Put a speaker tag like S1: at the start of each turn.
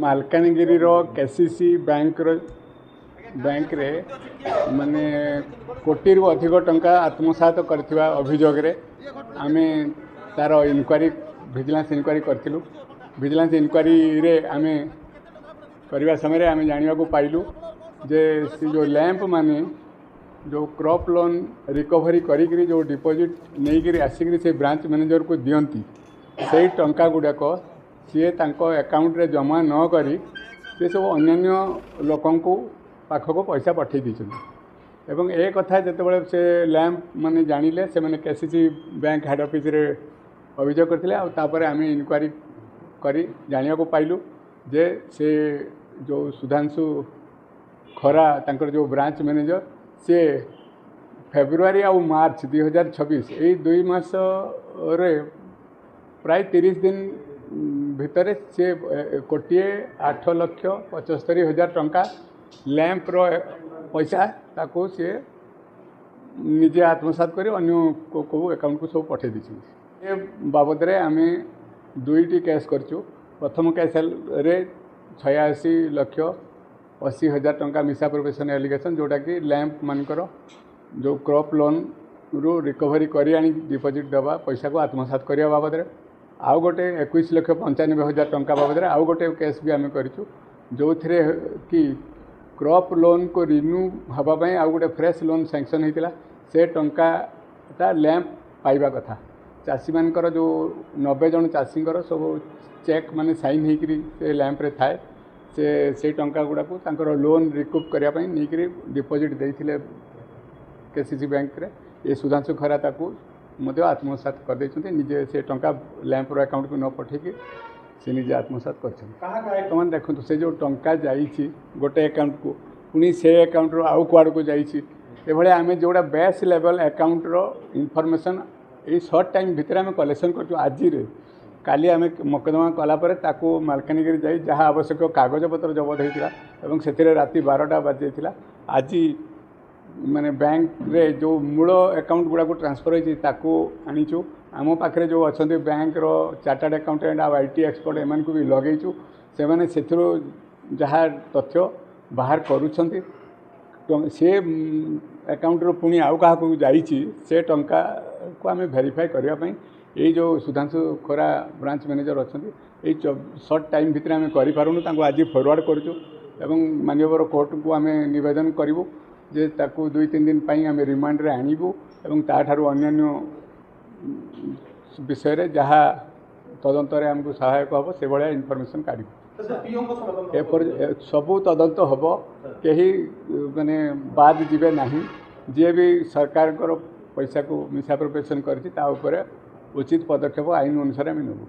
S1: Malkangiri KCC bank रे माने कोटी रु अधिक टंका आत्मसात करथिबा अभियोग रे आमे तार इनक्वारी विजिलेंस इनक्वारी करथिलु। विजिलेंस इनक्वारी रे आमे करबा समय आमे जानिबा को पाइलु जे से जो लैंप माने जो क्रॉप लोन रिकवरी करी जो डिपॉजिट नहीं करी आसिक से ब्रांच मैनेजर को दियंती से टंका गुड़ाक सी अकाउंट रे जमा न करी से सब अन्य लोकंकु पाखक पैसा पठे एवं ए कथा जिते से लैंप माने जानिले से माने केसीसी बैंक हेड ऑफिस रे अभियोग करथिले आ तापर आमे इनक्वारी करी जानिया को पाइलु जे से जो सुधांशु खरा तांकर जो ब्रांच मैनेजर से फेब्रुआरी आ मार्च 2026 यही 2 मास रे प्राय 30 दिन भितर से 1,08,75,000 टंका लैंप रो पैसा ताको से निजे आत्मसात करी अन्य को अकाउंट को सब पठे दी ये बाबद रे आमे दुईटी केस करचु। प्रथम केस रे 86,80,000 टंका मिसअप्रोप्रिएशन एलिगेशन जोटा कि लैंप मानकर जो क्रॉप लोन रू रिकवरी करी आनी डिपॉजिट देवा पैसा को आत्मसात करने बाबद रे आउ गोटे 21,95,000 टंका बाबद रे आउ गोटे केस भी आम करूँ जो थे कि क्रॉप लोन को रिन्यू हाँपाई आउ गोटे फ्रेश लोन सैंक्शन होता से टंका लैंप पाइबा कथा चाषी मानकर जो 90 जन चाषी सब चेक माने साइन होकरी से लैंप रे थाए से टंका गुड़ा को लोन रिकूप करने नहीं डिपॉजिट देते केसीसी बैंक रे ये सुधांशु खरा ताकू मध्य आत्मसात कर देते निजे से टंका लैंप रो अकाउंट को न पठेकी से निजे आत्मसात कर देखो से जो टंका जाइए गोटे अकाउंट को पुणी से अकाउंट रो आउ कुआड़ को जाइए आम जोड़ा बेस लेवल अकाउंट रो इनफॉरमेशन ये सर्ट टाइम भितर आम कलेक्शन कर आज काली आम मकदमा कलापर ताकू मालकानगिरी जाई जहाँ आवश्यक कागज पत्र जबत होता से राति 12टा बाजी जाता आज माने बैंक रे जो मूल अकाउंट गुड़ा को ट्रांसफर होती आनीचु आम पाखे जो अच्छा बैंक रो चार्टर्ड अकाउंटेंट आ IT एक्सपर्ट एम को भी लगेचु से मैंने से जहाँ तथ्य बाहर करुँच से अकाउंट रो पुणी आउ क्या जाइए से टंका को आम वेरीफाई करने ये जो सुधांशु खरा ब्रांच मैनेजर अच्छा ये सर्ट टाइम भितर आम करूँ आज फॉरवर्ड करूँ माननीय कोर्ट को आम निवेदन करूँ जे ताकू 2-3 दिन पाई आम रिमांड रे आनिबू एवं ताठारु अन्य विषय रे जहाँ तदंत रे हमको सहायक हम से भाया इनफॉरमेशन काढ़ सबू तदंत हम कहीं माने बाद जीवे नहीं जी भी सरकार पैसा को मिसअप्रोप्रिएशन करछि ता उपरे उचित पदक्षेप आईन अनुसार आम नेबू।